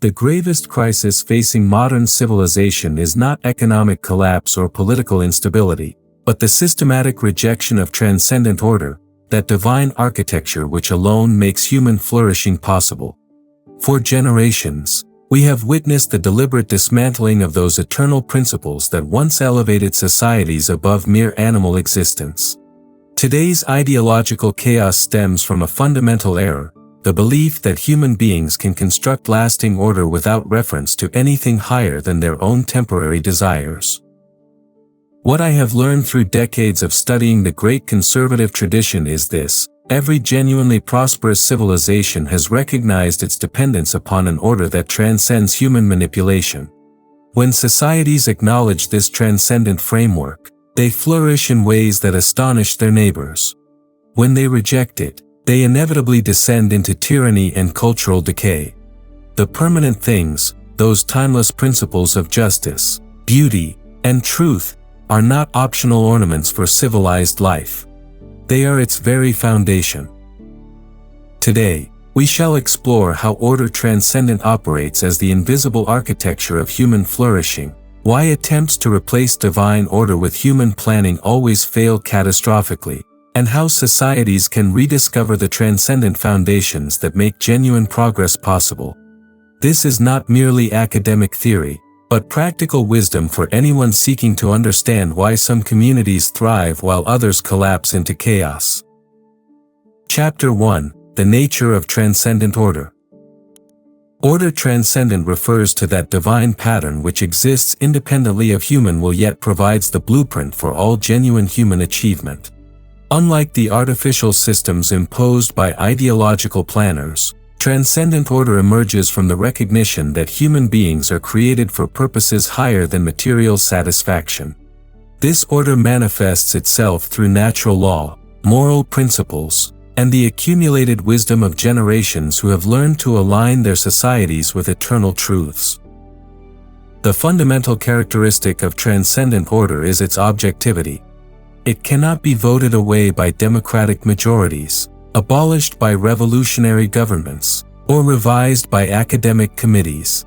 The gravest crisis facing modern civilization is not economic collapse or political instability, but the systematic rejection of transcendent order, that divine architecture which alone makes human flourishing possible. For generations, we have witnessed the deliberate dismantling of those eternal principles that once elevated societies above mere animal existence. Today's ideological chaos stems from a fundamental error, the belief that human beings can construct lasting order without reference to anything higher than their own temporary desires. What I have learned through decades of studying the great conservative tradition is this: every genuinely prosperous civilization has recognized its dependence upon an order that transcends human manipulation. When societies acknowledge this transcendent framework, they flourish in ways that astonish their neighbors. When they reject it, they inevitably descend into tyranny and cultural decay. The permanent things, those timeless principles of justice, beauty, and truth, are not optional ornaments for civilized life. They are its very foundation. Today, we shall explore how Order Transcendent operates as the invisible architecture of human flourishing, why attempts to replace divine order with human planning always fail catastrophically, and how societies can rediscover the transcendent foundations that make genuine progress possible. This is not merely academic theory, but practical wisdom for anyone seeking to understand why some communities thrive while others collapse into chaos. Chapter 1: The Nature of Transcendent Order. Order transcendent refers to that divine pattern which exists independently of human will yet provides the blueprint for all genuine human achievement. Unlike the artificial systems imposed by ideological planners, transcendent order emerges from the recognition that human beings are created for purposes higher than material satisfaction. This order manifests itself through natural law, moral principles, and the accumulated wisdom of generations who have learned to align their societies with eternal truths. The fundamental characteristic of transcendent order is its objectivity. It cannot be voted away by democratic majorities, abolished by revolutionary governments, or revised by academic committees.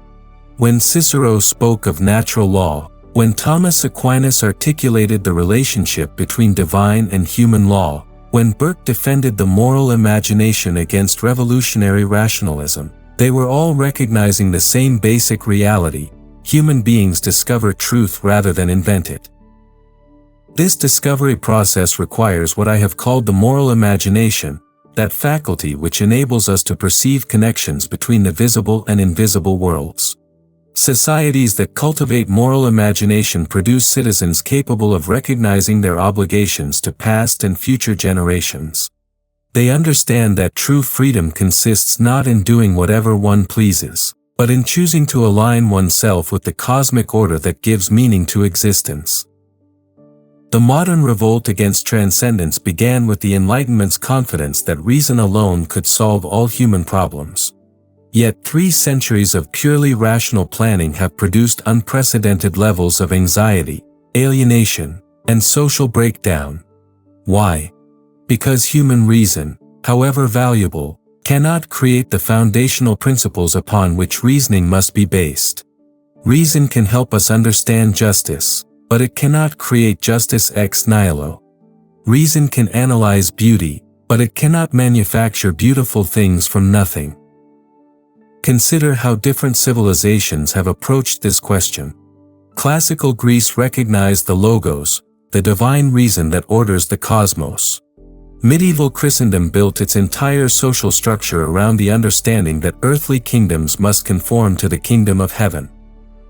When Cicero spoke of natural law, when Thomas Aquinas articulated the relationship between divine and human law, when Burke defended the moral imagination against revolutionary rationalism, they were all recognizing the same basic reality: human beings discover truth rather than invent it. This discovery process requires what I have called the moral imagination, that faculty which enables us to perceive connections between the visible and invisible worlds. Societies that cultivate moral imagination produce citizens capable of recognizing their obligations to past and future generations. They understand that true freedom consists not in doing whatever one pleases, but in choosing to align oneself with the cosmic order that gives meaning to existence. The modern revolt against transcendence began with the Enlightenment's confidence that reason alone could solve all human problems. Yet 3 centuries of purely rational planning have produced unprecedented levels of anxiety, alienation, and social breakdown. Why? Because human reason, however valuable, cannot create the foundational principles upon which reasoning must be based. Reason can help us understand justice, but it cannot create justice ex nihilo. Reason can analyze beauty, but it cannot manufacture beautiful things from nothing. Consider how different civilizations have approached this question. Classical Greece recognized the logos, the divine reason that orders the cosmos. Medieval Christendom built its entire social structure around the understanding that earthly kingdoms must conform to the kingdom of heaven.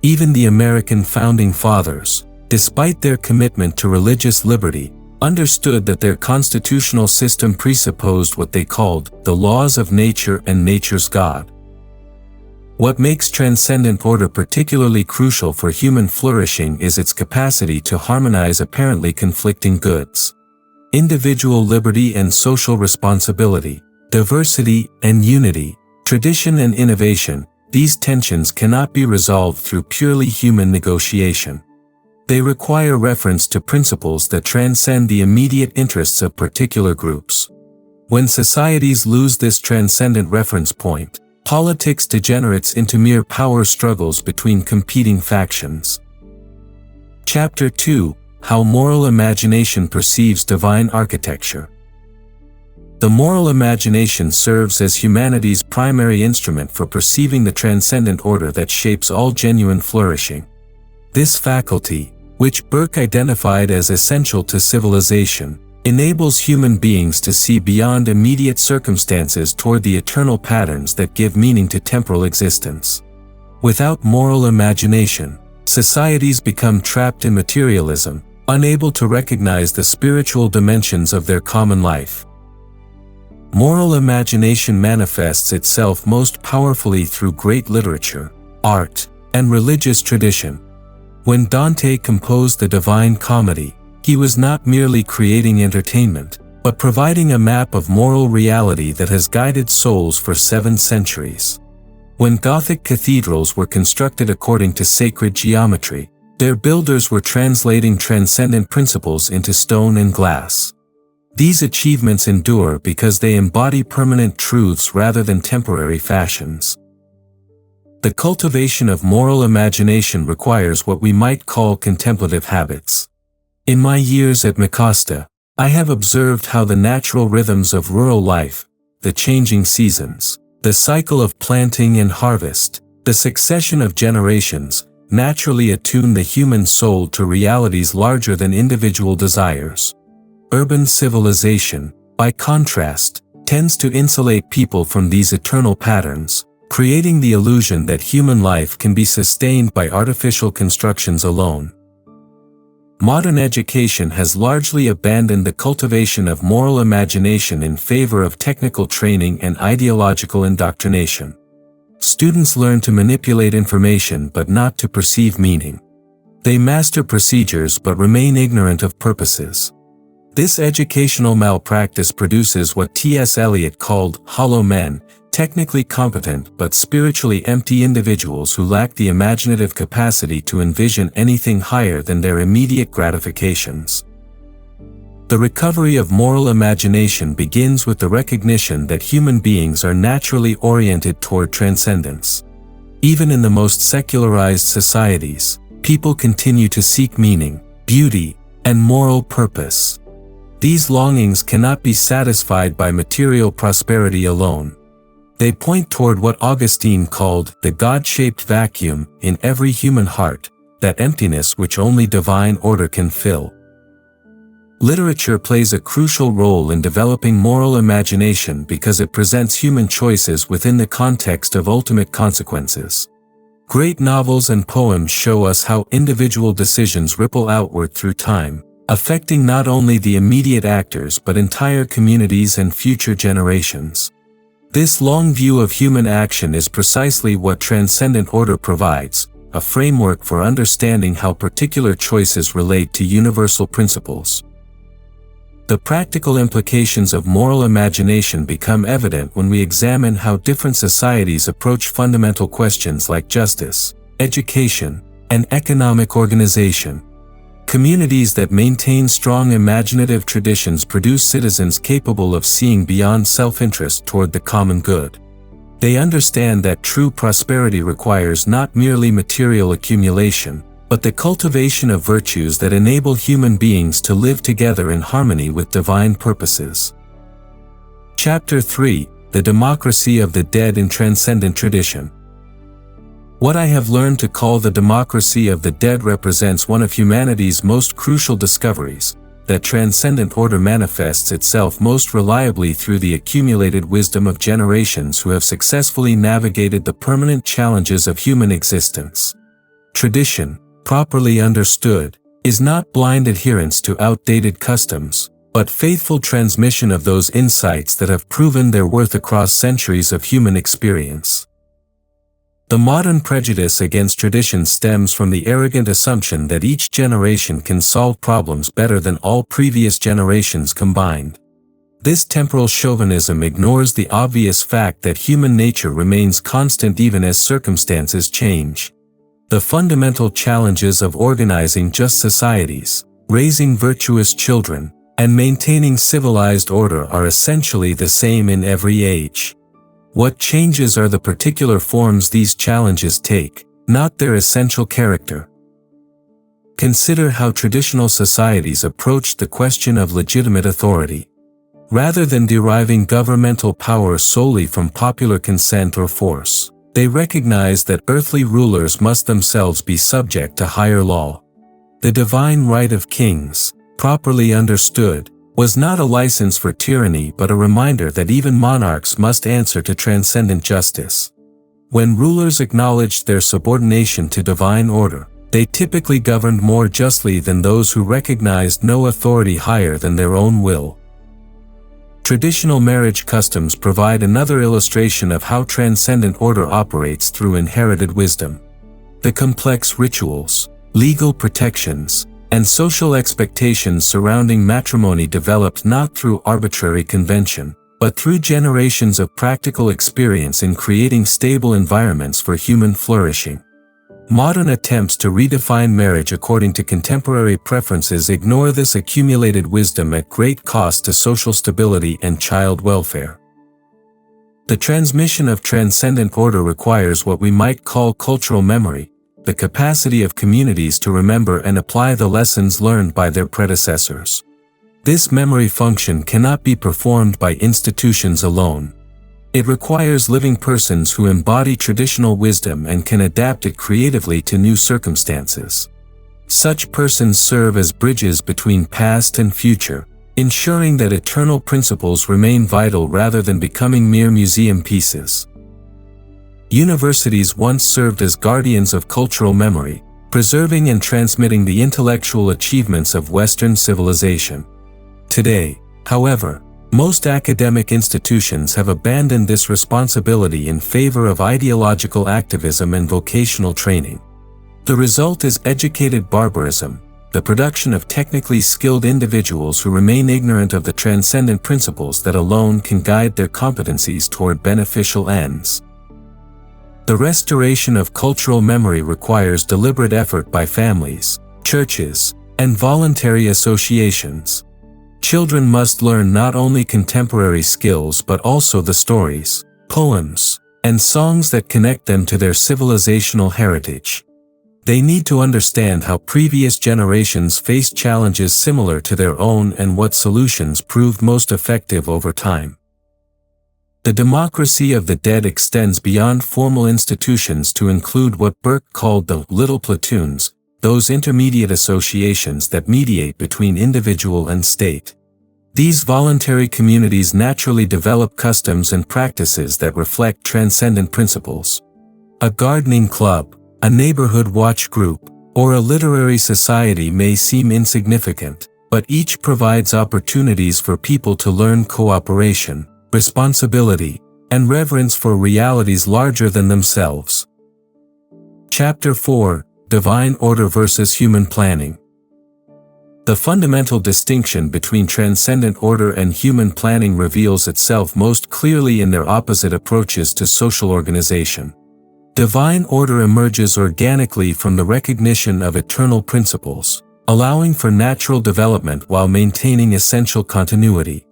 Even the American founding fathers, despite their commitment to religious liberty, understood that their constitutional system presupposed what they called the laws of nature and nature's God. What makes transcendent order particularly crucial for human flourishing is its capacity to harmonize apparently conflicting goods. Individual liberty and social responsibility, diversity and unity, tradition and innovation, these tensions cannot be resolved through purely human negotiation. They require reference to principles that transcend the immediate interests of particular groups. When societies lose this transcendent reference point, politics degenerates into mere power struggles between competing factions. Chapter 2: How Moral Imagination Perceives Divine Architecture. The moral imagination serves as humanity's primary instrument for perceiving the transcendent order that shapes all genuine flourishing. This faculty, which Kirk identified as essential to civilization, enables human beings to see beyond immediate circumstances toward the eternal patterns that give meaning to temporal existence. Without moral imagination, societies become trapped in materialism, unable to recognize the spiritual dimensions of their common life. Moral imagination manifests itself most powerfully through great literature, art, and religious tradition. When Dante composed the Divine Comedy, he was not merely creating entertainment, but providing a map of moral reality that has guided souls for 7 centuries. When Gothic cathedrals were constructed according to sacred geometry, their builders were translating transcendent principles into stone and glass. These achievements endure because they embody permanent truths rather than temporary fashions. The cultivation of moral imagination requires what we might call contemplative habits. In my years at Mecosta, I have observed how the natural rhythms of rural life, the changing seasons, the cycle of planting and harvest, the succession of generations, naturally attune the human soul to realities larger than individual desires. Urban civilization, by contrast, tends to insulate people from these eternal patterns, creating the illusion that human life can be sustained by artificial constructions alone. Modern education has largely abandoned the cultivation of moral imagination in favor of technical training and ideological indoctrination. Students learn to manipulate information but not to perceive meaning. They master procedures but remain ignorant of purposes. This educational malpractice produces what T.S. Eliot called hollow men, technically competent but spiritually empty individuals who lack the imaginative capacity to envision anything higher than their immediate gratifications. The recovery of moral imagination begins with the recognition that human beings are naturally oriented toward transcendence. Even in the most secularized societies, people continue to seek meaning, beauty, and moral purpose. These longings cannot be satisfied by material prosperity alone. They point toward what Augustine called the God-shaped vacuum in every human heart, that emptiness which only divine order can fill. Literature plays a crucial role in developing moral imagination because it presents human choices within the context of ultimate consequences. Great novels and poems show us how individual decisions ripple outward through time, affecting not only the immediate actors but entire communities and future generations. This long view of human action is precisely what Transcendent Order provides, a framework for understanding how particular choices relate to universal principles. The practical implications of moral imagination become evident when we examine how different societies approach fundamental questions like justice, education, and economic organization. Communities that maintain strong imaginative traditions produce citizens capable of seeing beyond self-interest toward the common good. They understand that true prosperity requires not merely material accumulation, but the cultivation of virtues that enable human beings to live together in harmony with divine purposes. Chapter 3: The Democracy of the Dead in Transcendent Tradition. What I have learned to call the democracy of the dead represents one of humanity's most crucial discoveries, that transcendent order manifests itself most reliably through the accumulated wisdom of generations who have successfully navigated the permanent challenges of human existence. Tradition, properly understood, is not blind adherence to outdated customs, but faithful transmission of those insights that have proven their worth across centuries of human experience. The modern prejudice against tradition stems from the arrogant assumption that each generation can solve problems better than all previous generations combined. This temporal chauvinism ignores the obvious fact that human nature remains constant even as circumstances change. The fundamental challenges of organizing just societies, raising virtuous children, and maintaining civilized order are essentially the same in every age. What changes are the particular forms these challenges take, not their essential character. Consider how traditional societies approached the question of legitimate authority. Rather than deriving governmental power solely from popular consent or force, they recognized that earthly rulers must themselves be subject to higher law. The divine right of kings, properly understood, was not a license for tyranny but a reminder that even monarchs must answer to transcendent justice. When rulers acknowledged their subordination to divine order, they typically governed more justly than those who recognized no authority higher than their own will. Traditional marriage customs provide another illustration of how transcendent order operates through inherited wisdom. The complex rituals, legal protections, and social expectations surrounding matrimony developed not through arbitrary convention, but through generations of practical experience in creating stable environments for human flourishing. Modern attempts to redefine marriage according to contemporary preferences ignore this accumulated wisdom at great cost to social stability and child welfare. The transmission of transcendent order requires what we might call cultural memory, the capacity of communities to remember and apply the lessons learned by their predecessors. This memory function cannot be performed by institutions alone. It requires living persons who embody traditional wisdom and can adapt it creatively to new circumstances. Such persons serve as bridges between past and future, ensuring that eternal principles remain vital rather than becoming mere museum pieces. Universities once served as guardians of cultural memory, preserving and transmitting the intellectual achievements of Western civilization. Today, however, most academic institutions have abandoned this responsibility in favor of ideological activism and vocational training. The result is educated barbarism, the production of technically skilled individuals who remain ignorant of the transcendent principles that alone can guide their competencies toward beneficial ends. The restoration of cultural memory requires deliberate effort by families, churches, and voluntary associations. Children must learn not only contemporary skills but also the stories, poems, and songs that connect them to their civilizational heritage. They need to understand how previous generations faced challenges similar to their own and what solutions proved most effective over time. The democracy of the dead extends beyond formal institutions to include what Burke called the little platoons, those intermediate associations that mediate between individual and state. These voluntary communities naturally develop customs and practices that reflect transcendent principles. A gardening club, a neighborhood watch group, or a literary society may seem insignificant, but each provides opportunities for people to learn cooperation, responsibility, and reverence for realities larger than themselves. Chapter 4: Divine Order versus Human Planning. The fundamental distinction between transcendent order and human planning reveals itself most clearly in their opposite approaches to social organization. Divine order emerges organically from the recognition of eternal principles, allowing for natural development while maintaining essential continuity.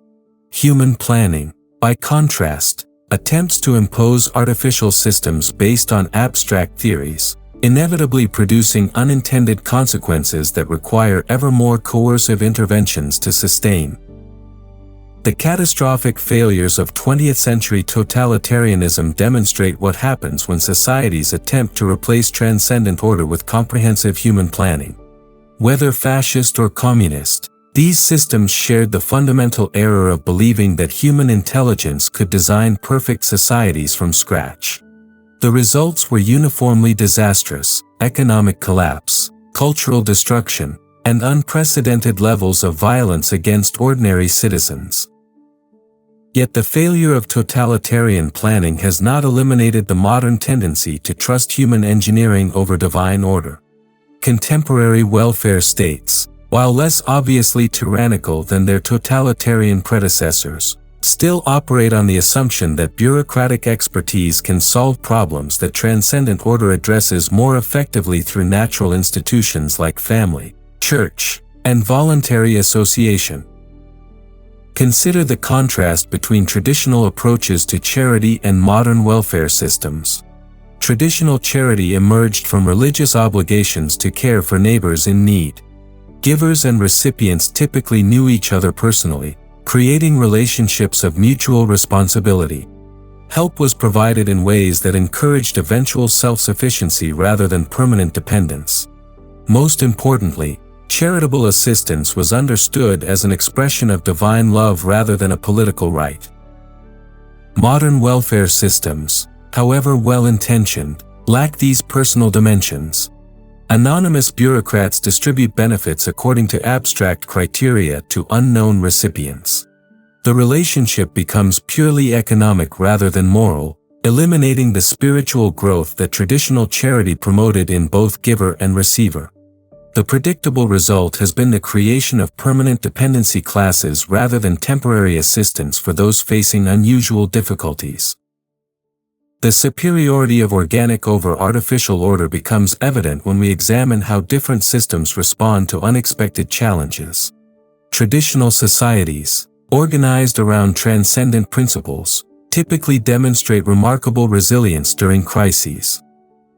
Human planning, by contrast, attempts to impose artificial systems based on abstract theories, inevitably producing unintended consequences that require ever more coercive interventions to sustain. The catastrophic failures of 20th-century totalitarianism demonstrate what happens when societies attempt to replace transcendent order with comprehensive human planning. Whether fascist or communist, these systems shared the fundamental error of believing that human intelligence could design perfect societies from scratch. The results were uniformly disastrous: economic collapse, cultural destruction, and unprecedented levels of violence against ordinary citizens. Yet the failure of totalitarian planning has not eliminated the modern tendency to trust human engineering over divine order. Contemporary welfare states, while less obviously tyrannical than their totalitarian predecessors, still operate on the assumption that bureaucratic expertise can solve problems that transcendent order addresses more effectively through natural institutions like family, church, and voluntary association. Consider the contrast between traditional approaches to charity and modern welfare systems. Traditional charity emerged from religious obligations to care for neighbors in need. Givers and recipients typically knew each other personally, creating relationships of mutual responsibility. Help was provided in ways that encouraged eventual self-sufficiency rather than permanent dependence. Most importantly, charitable assistance was understood as an expression of divine love rather than a political right. Modern welfare systems, however well-intentioned, lack these personal dimensions. Anonymous bureaucrats distribute benefits according to abstract criteria to unknown recipients. The relationship becomes purely economic rather than moral, eliminating the spiritual growth that traditional charity promoted in both giver and receiver. The predictable result has been the creation of permanent dependency classes rather than temporary assistance for those facing unusual difficulties. The superiority of organic over artificial order becomes evident when we examine how different systems respond to unexpected challenges. Traditional societies, organized around transcendent principles, typically demonstrate remarkable resilience during crises.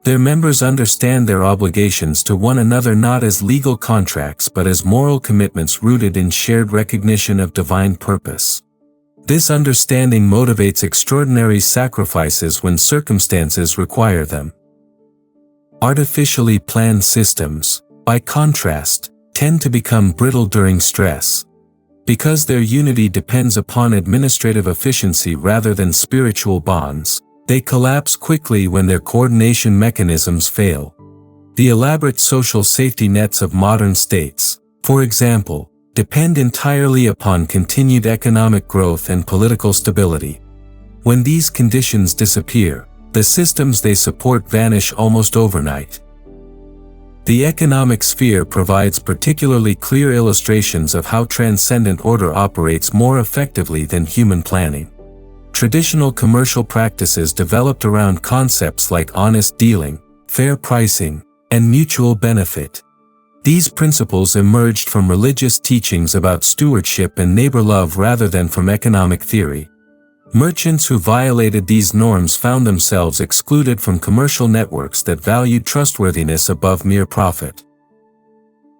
Their members understand their obligations to one another not as legal contracts but as moral commitments rooted in shared recognition of divine purpose. This understanding motivates extraordinary sacrifices when circumstances require them. Artificially planned systems, by contrast, tend to become brittle during stress. Because their unity depends upon administrative efficiency rather than spiritual bonds, they collapse quickly when their coordination mechanisms fail. The elaborate social safety nets of modern states, for example, depend entirely upon continued economic growth and political stability. When these conditions disappear, the systems they support vanish almost overnight. The economic sphere provides particularly clear illustrations of how transcendent order operates more effectively than human planning. Traditional commercial practices developed around concepts like honest dealing, fair pricing, and mutual benefit. These principles emerged from religious teachings about stewardship and neighbor love rather than from economic theory. Merchants who violated these norms found themselves excluded from commercial networks that valued trustworthiness above mere profit.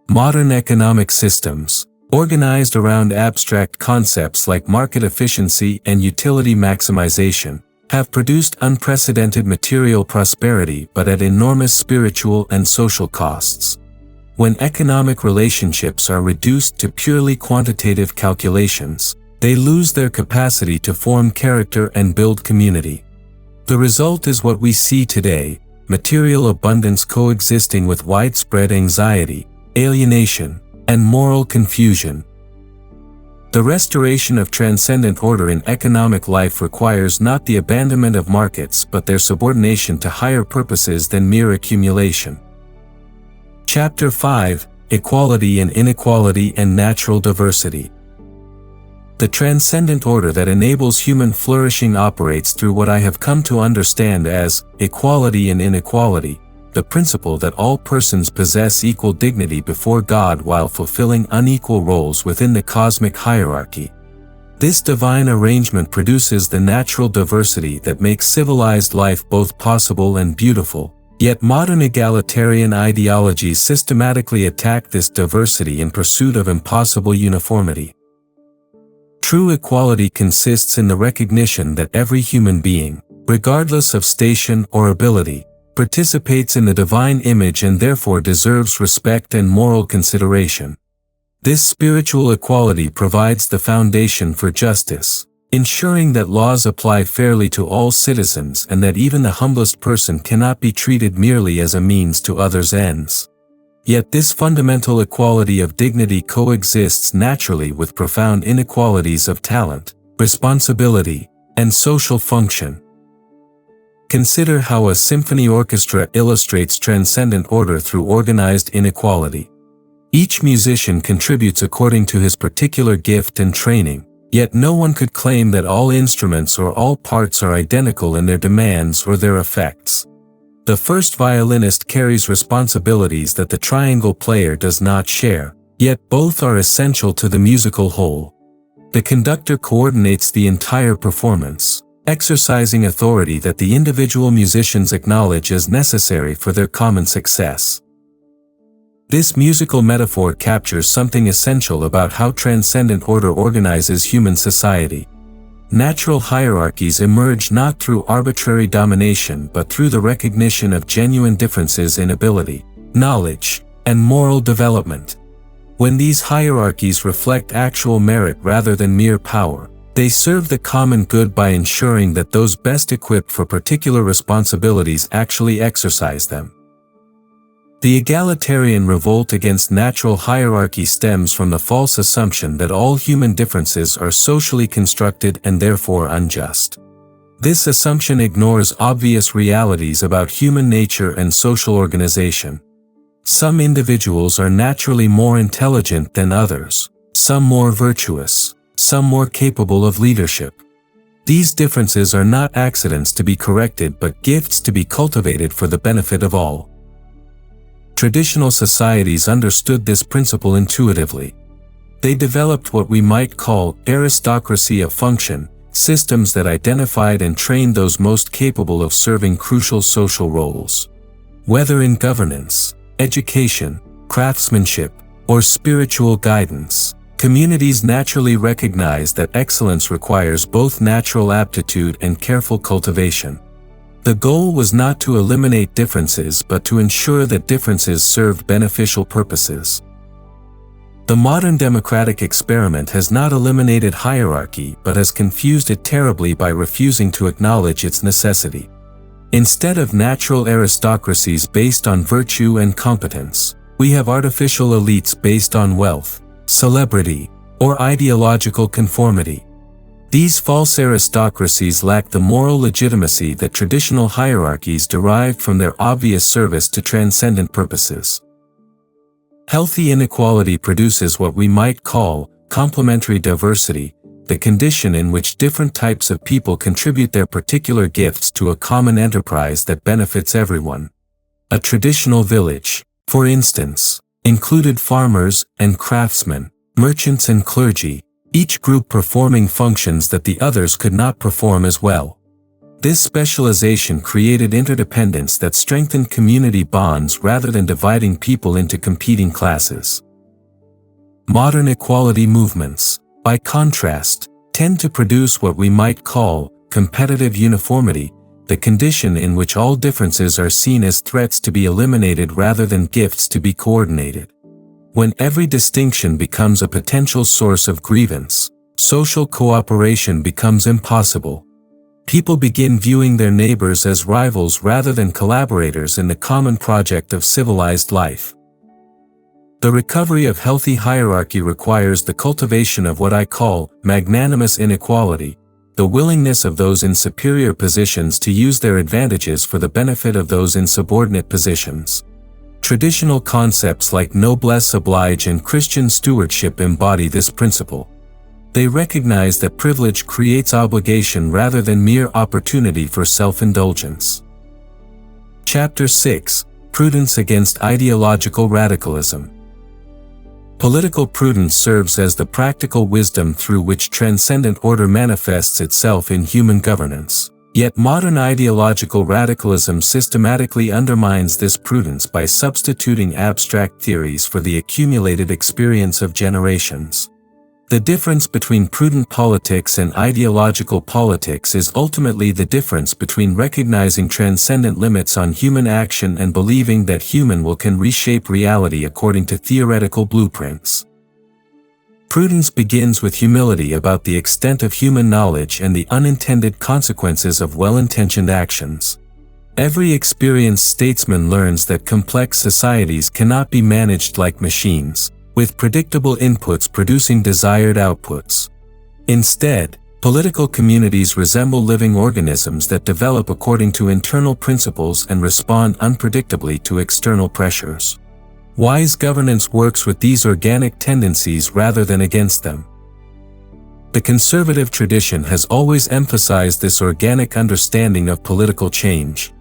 Modern economic systems, organized around abstract concepts like market efficiency and utility maximization, have produced unprecedented material prosperity but at enormous spiritual and social costs. When economic relationships are reduced to purely quantitative calculations, they lose their capacity to form character and build community. The result is what we see today: material abundance coexisting with widespread anxiety, alienation, and moral confusion. The restoration of transcendent order in economic life requires not the abandonment of markets but their subordination to higher purposes than mere accumulation. Chapter 5: Equality and Inequality and Natural Diversity. The transcendent order that enables human flourishing operates through what I have come to understand as equality and inequality, the principle that all persons possess equal dignity before God while fulfilling unequal roles within the cosmic hierarchy. This divine arrangement produces the natural diversity that makes civilized life both possible and beautiful, yet modern egalitarian ideologies systematically attack this diversity in pursuit of impossible uniformity. True equality consists in the recognition that every human being, regardless of station or ability, participates in the divine image and therefore deserves respect and moral consideration. This spiritual equality provides the foundation for justice, ensuring that laws apply fairly to all citizens and that even the humblest person cannot be treated merely as a means to others' ends. Yet this fundamental equality of dignity coexists naturally with profound inequalities of talent, responsibility, and social function. Consider how a symphony orchestra illustrates transcendent order through organized inequality. Each musician contributes according to his particular gift and training, yet no one could claim that all instruments or all parts are identical in their demands or their effects. The first violinist carries responsibilities that the triangle player does not share, yet both are essential to the musical whole. The conductor coordinates the entire performance, exercising authority that the individual musicians acknowledge as necessary for their common success. This musical metaphor captures something essential about how transcendent order organizes human society. Natural hierarchies emerge not through arbitrary domination but through the recognition of genuine differences in ability, knowledge, and moral development. When these hierarchies reflect actual merit rather than mere power, they serve the common good by ensuring that those best equipped for particular responsibilities actually exercise them. The egalitarian revolt against natural hierarchy stems from the false assumption that all human differences are socially constructed and therefore unjust. This assumption ignores obvious realities about human nature and social organization. Some individuals are naturally more intelligent than others, some more virtuous, some more capable of leadership. These differences are not accidents to be corrected but gifts to be cultivated for the benefit of all. Traditional societies understood this principle intuitively. They developed what we might call aristocracy of function, systems that identified and trained those most capable of serving crucial social roles. Whether in governance, education, craftsmanship, or spiritual guidance, communities naturally recognize that excellence requires both natural aptitude and careful cultivation. The goal was not to eliminate differences but to ensure that differences served beneficial purposes. The modern democratic experiment has not eliminated hierarchy but has confused it terribly by refusing to acknowledge its necessity. Instead of natural aristocracies based on virtue and competence, we have artificial elites based on wealth, celebrity, or ideological conformity. These false aristocracies lack the moral legitimacy that traditional hierarchies derived from their obvious service to transcendent purposes. Healthy inequality produces what we might call complementary diversity, the condition in which different types of people contribute their particular gifts to a common enterprise that benefits everyone. A traditional village, for instance, included farmers and craftsmen, merchants and clergy, each group performing functions that the others could not perform as well. This specialization created interdependence that strengthened community bonds rather than dividing people into competing classes. Modern equality movements, by contrast, tend to produce what we might call competitive uniformity, the condition in which all differences are seen as threats to be eliminated rather than gifts to be coordinated. When every distinction becomes a potential source of grievance, social cooperation becomes impossible. People begin viewing their neighbors as rivals rather than collaborators in the common project of civilized life. The recovery of healthy hierarchy requires the cultivation of what I call magnanimous inequality, the willingness of those in superior positions to use their advantages for the benefit of those in subordinate positions. Traditional concepts like noblesse oblige and Christian stewardship embody this principle. They recognize that privilege creates obligation rather than mere opportunity for self-indulgence. Chapter 6: Prudence against Ideological Radicalism. Political prudence serves as the practical wisdom through which transcendent order manifests itself in human governance. Yet modern ideological radicalism systematically undermines this prudence by substituting abstract theories for the accumulated experience of generations. The difference between prudent politics and ideological politics is ultimately the difference between recognizing transcendent limits on human action and believing that human will can reshape reality according to theoretical blueprints. Prudence begins with humility about the extent of human knowledge and the unintended consequences of well-intentioned actions. Every experienced statesman learns that complex societies cannot be managed like machines, with predictable inputs producing desired outputs. Instead, political communities resemble living organisms that develop according to internal principles and respond unpredictably to external pressures. Wise governance works with these organic tendencies rather than against them. The conservative tradition has always emphasized this organic understanding of political change.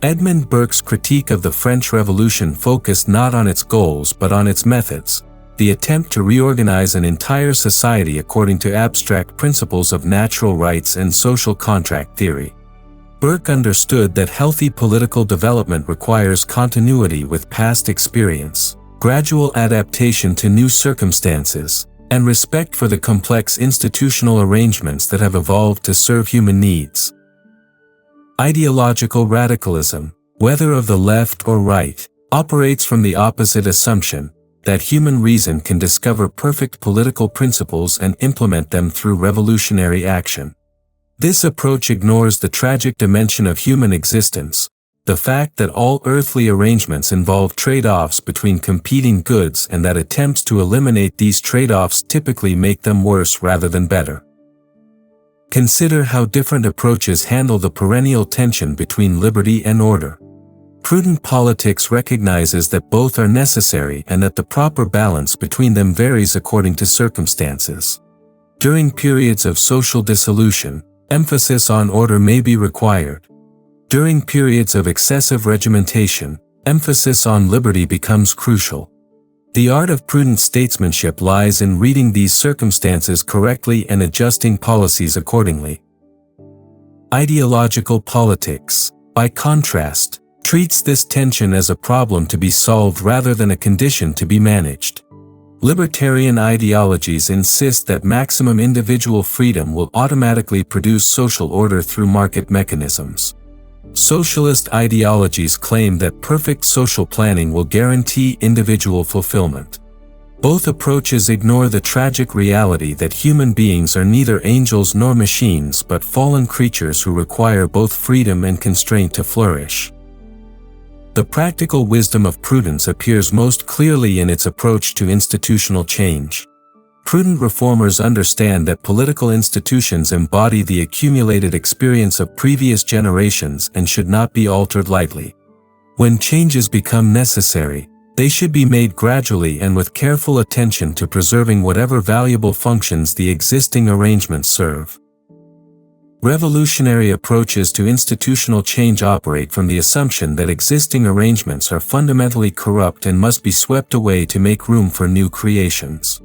Edmund Burke's critique of the French Revolution focused not on its goals but on its methods, the attempt to reorganize an entire society according to abstract principles of natural rights and social contract theory. Burke understood that healthy political development requires continuity with past experience, gradual adaptation to new circumstances, and respect for the complex institutional arrangements that have evolved to serve human needs. Ideological radicalism, whether of the left or right, operates from the opposite assumption, that human reason can discover perfect political principles and implement them through revolutionary action. This approach ignores the tragic dimension of human existence, the fact that all earthly arrangements involve trade-offs between competing goods and that attempts to eliminate these trade-offs typically make them worse rather than better. Consider how different approaches handle the perennial tension between liberty and order. Prudent politics recognizes that both are necessary and that the proper balance between them varies according to circumstances. During periods of social dissolution, emphasis on order may be required. During periods of excessive regimentation, emphasis on liberty becomes crucial. The art of prudent statesmanship lies in reading these circumstances correctly and adjusting policies accordingly. Ideological politics, by contrast, treats this tension as a problem to be solved rather than a condition to be managed. Libertarian ideologies insist that maximum individual freedom will automatically produce social order through market mechanisms. Socialist ideologies claim that perfect social planning will guarantee individual fulfillment. Both approaches ignore the tragic reality that human beings are neither angels nor machines but fallen creatures who require both freedom and constraint to flourish. The practical wisdom of prudence appears most clearly in its approach to institutional change. Prudent reformers understand that political institutions embody the accumulated experience of previous generations and should not be altered lightly. When changes become necessary, they should be made gradually and with careful attention to preserving whatever valuable functions the existing arrangements serve. Revolutionary approaches to institutional change operate from the assumption that existing arrangements are fundamentally corrupt and must be swept away to make room for new creations.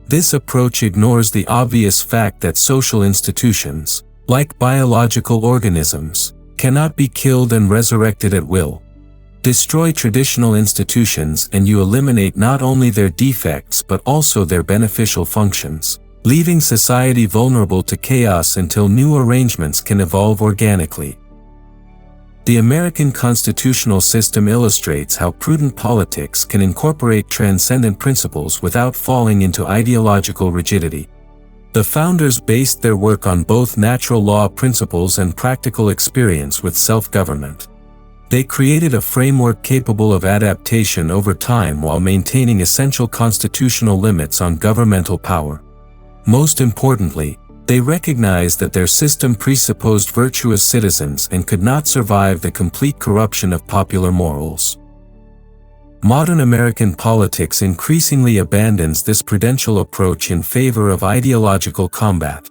This approach ignores the obvious fact that social institutions, like biological organisms, cannot be killed and resurrected at will. Destroy traditional institutions and you eliminate not only their defects but also their beneficial functions, leaving society vulnerable to chaos until new arrangements can evolve organically. The American constitutional system illustrates how prudent politics can incorporate transcendent principles without falling into ideological rigidity. The founders based their work on both natural law principles and practical experience with self-government. They created a framework capable of adaptation over time while maintaining essential constitutional limits on governmental power. Most importantly, they recognized that their system presupposed virtuous citizens and could not survive the complete corruption of popular morals. Modern American politics increasingly abandons this prudential approach in favor of ideological combat.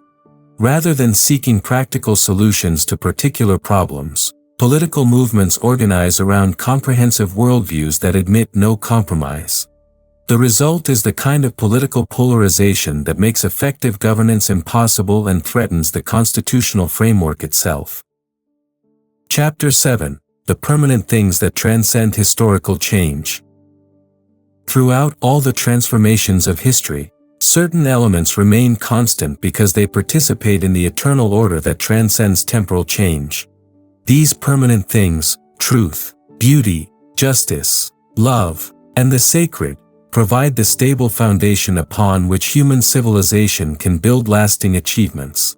Rather than seeking practical solutions to particular problems, political movements organize around comprehensive worldviews that admit no compromise. The result is the kind of political polarization that makes effective governance impossible and threatens the constitutional framework itself. Chapter 7: The Permanent Things That Transcend Historical Change. Throughout all the transformations of history, certain elements remain constant because they participate in the eternal order that transcends temporal change. These permanent things, truth, beauty, justice, love, and the sacred, provide the stable foundation upon which human civilization can build lasting achievements.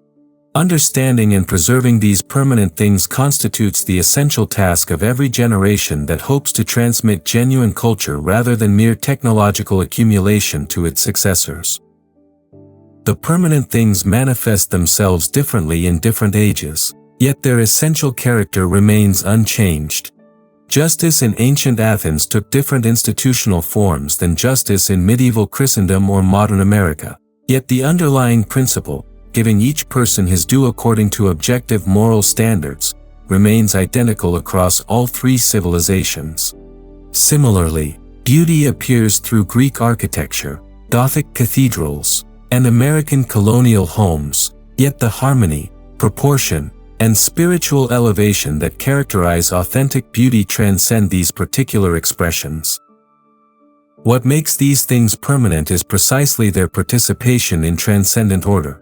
Understanding and preserving these permanent things constitutes the essential task of every generation that hopes to transmit genuine culture rather than mere technological accumulation to its successors. The permanent things manifest themselves differently in different ages, yet their essential character remains unchanged. Justice in ancient Athens took different institutional forms than justice in medieval Christendom or modern America, yet the underlying principle, giving each person his due according to objective moral standards, remains identical across all three civilizations. Similarly, beauty appears through Greek architecture, Gothic cathedrals, and American colonial homes, yet the harmony, proportion, and spiritual elevation that characterize authentic beauty transcend these particular expressions. What makes these things permanent is precisely their participation in transcendent order.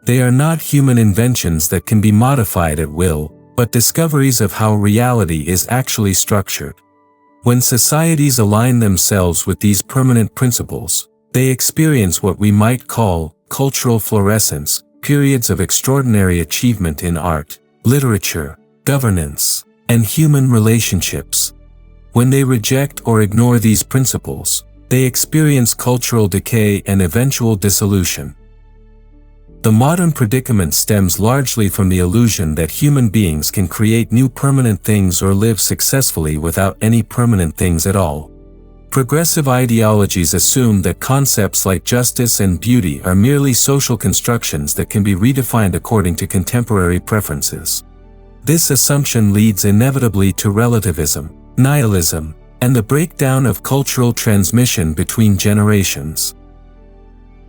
They are not human inventions that can be modified at will, but discoveries of how reality is actually structured. When societies align themselves with these permanent principles, they experience what we might call cultural fluorescence, periods of extraordinary achievement in art, literature, governance, and human relationships. When they reject or ignore these principles, they experience cultural decay and eventual dissolution. The modern predicament stems largely from the illusion that human beings can create new permanent things or live successfully without any permanent things at all. Progressive ideologies assume that concepts like justice and beauty are merely social constructions that can be redefined according to contemporary preferences. This assumption leads inevitably to relativism, nihilism, and the breakdown of cultural transmission between generations.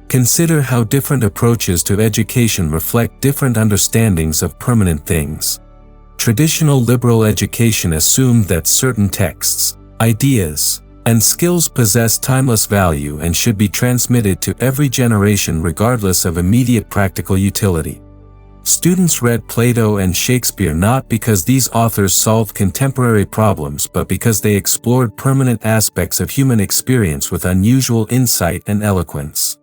Consider how different approaches to education reflect different understandings of permanent things. Traditional liberal education assumed that certain texts, ideas, and skills possess timeless value and should be transmitted to every generation regardless of immediate practical utility. Students read Plato and Shakespeare not because these authors solved contemporary problems but because they explored permanent aspects of human experience with unusual insight and eloquence.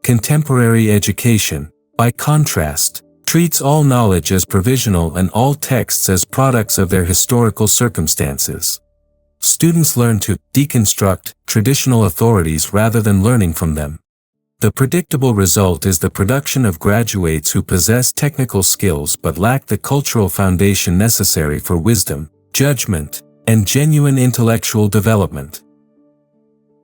Contemporary education, by contrast, treats all knowledge as provisional and all texts as products of their historical circumstances. Students learn to deconstruct traditional authorities rather than learning from them. The predictable result is the production of graduates who possess technical skills but lack the cultural foundation necessary for wisdom, judgment, and genuine intellectual development.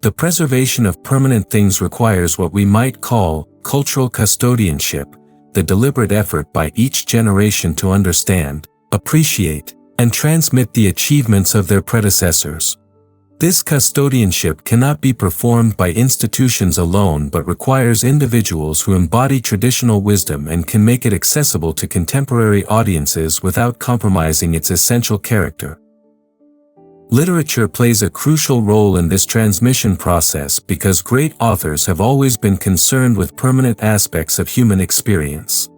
The preservation of permanent things requires what we might call cultural custodianship, the deliberate effort by each generation to understand, appreciate, and transmit the achievements of their predecessors. This custodianship cannot be performed by institutions alone but requires individuals who embody traditional wisdom and can make it accessible to contemporary audiences without compromising its essential character. Literature plays a crucial role in this transmission process because great authors have always been concerned with permanent aspects of human experience.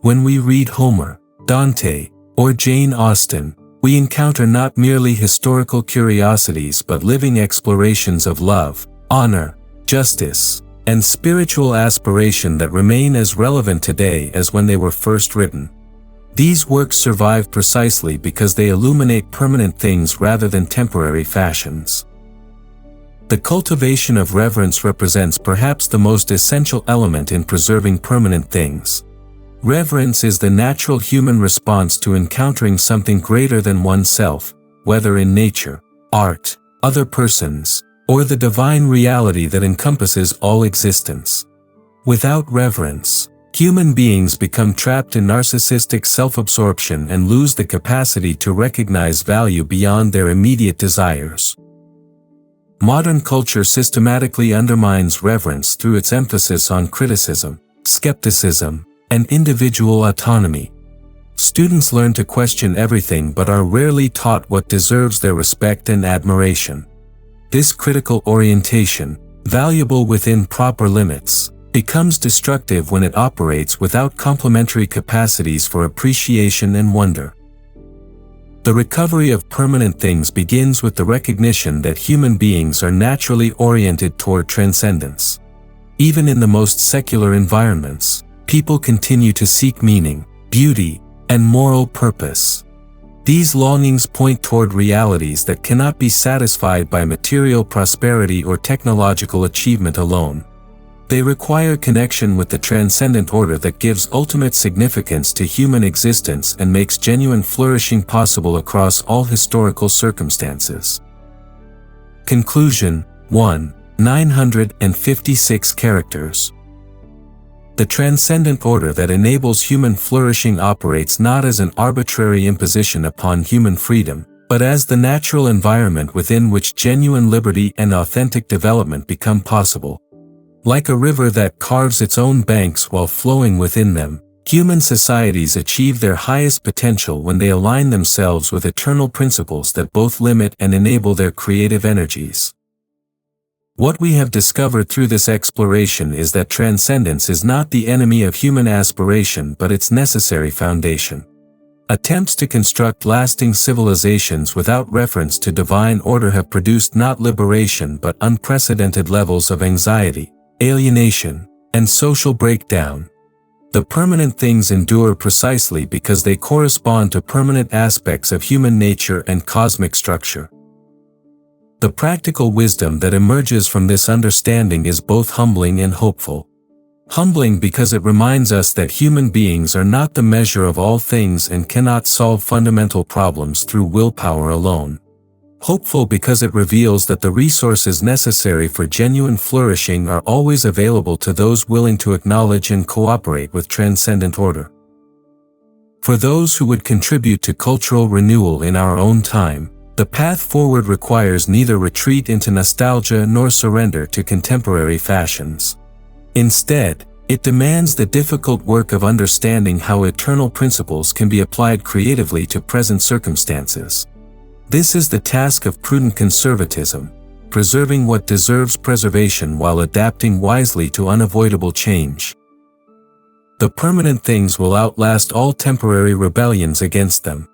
When we read Homer, Dante, or Jane Austen, we encounter not merely historical curiosities but living explorations of love, honor, justice, and spiritual aspiration that remain as relevant today as when they were first written. These works survive precisely because they illuminate permanent things rather than temporary fashions. The cultivation of reverence represents perhaps the most essential element in preserving permanent things. Reverence is the natural human response to encountering something greater than oneself, whether in nature, art, other persons, or the divine reality that encompasses all existence. Without reverence, human beings become trapped in narcissistic self-absorption and lose the capacity to recognize value beyond their immediate desires. Modern culture systematically undermines reverence through its emphasis on criticism, skepticism, and individual autonomy. Students learn to question everything but are rarely taught what deserves their respect and admiration. This critical orientation, valuable within proper limits, becomes destructive when it operates without complementary capacities for appreciation and wonder. The recovery of permanent things begins with the recognition that human beings are naturally oriented toward transcendence. Even in the most secular environments, people continue to seek meaning, beauty, and moral purpose. These longings point toward realities that cannot be satisfied by material prosperity or technological achievement alone. They require connection with the transcendent order that gives ultimate significance to human existence and makes genuine flourishing possible across all historical circumstances. Conclusion 1. 956 characters. The transcendent order that enables human flourishing operates not as an arbitrary imposition upon human freedom, but as the natural environment within which genuine liberty and authentic development become possible. Like a river that carves its own banks while flowing within them, human societies achieve their highest potential when they align themselves with eternal principles that both limit and enable their creative energies. What we have discovered through this exploration is that transcendence is not the enemy of human aspiration but its necessary foundation. Attempts to construct lasting civilizations without reference to divine order have produced not liberation but unprecedented levels of anxiety, alienation, and social breakdown. The permanent things endure precisely because they correspond to permanent aspects of human nature and cosmic structure. The practical wisdom that emerges from this understanding is both humbling and hopeful. Humbling because it reminds us that human beings are not the measure of all things and cannot solve fundamental problems through willpower alone. Hopeful because it reveals that the resources necessary for genuine flourishing are always available to those willing to acknowledge and cooperate with transcendent order. For those who would contribute to cultural renewal in our own time, the path forward requires neither retreat into nostalgia nor surrender to contemporary fashions. Instead, it demands the difficult work of understanding how eternal principles can be applied creatively to present circumstances. This is the task of prudent conservatism, preserving what deserves preservation while adapting wisely to unavoidable change. The permanent things will outlast all temporary rebellions against them.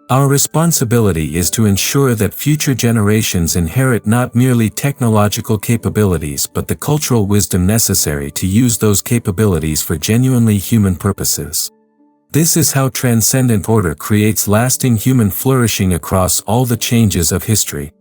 Our responsibility is to ensure that future generations inherit not merely technological capabilities but the cultural wisdom necessary to use those capabilities for genuinely human purposes. This is how transcendent order creates lasting human flourishing across all the changes of history.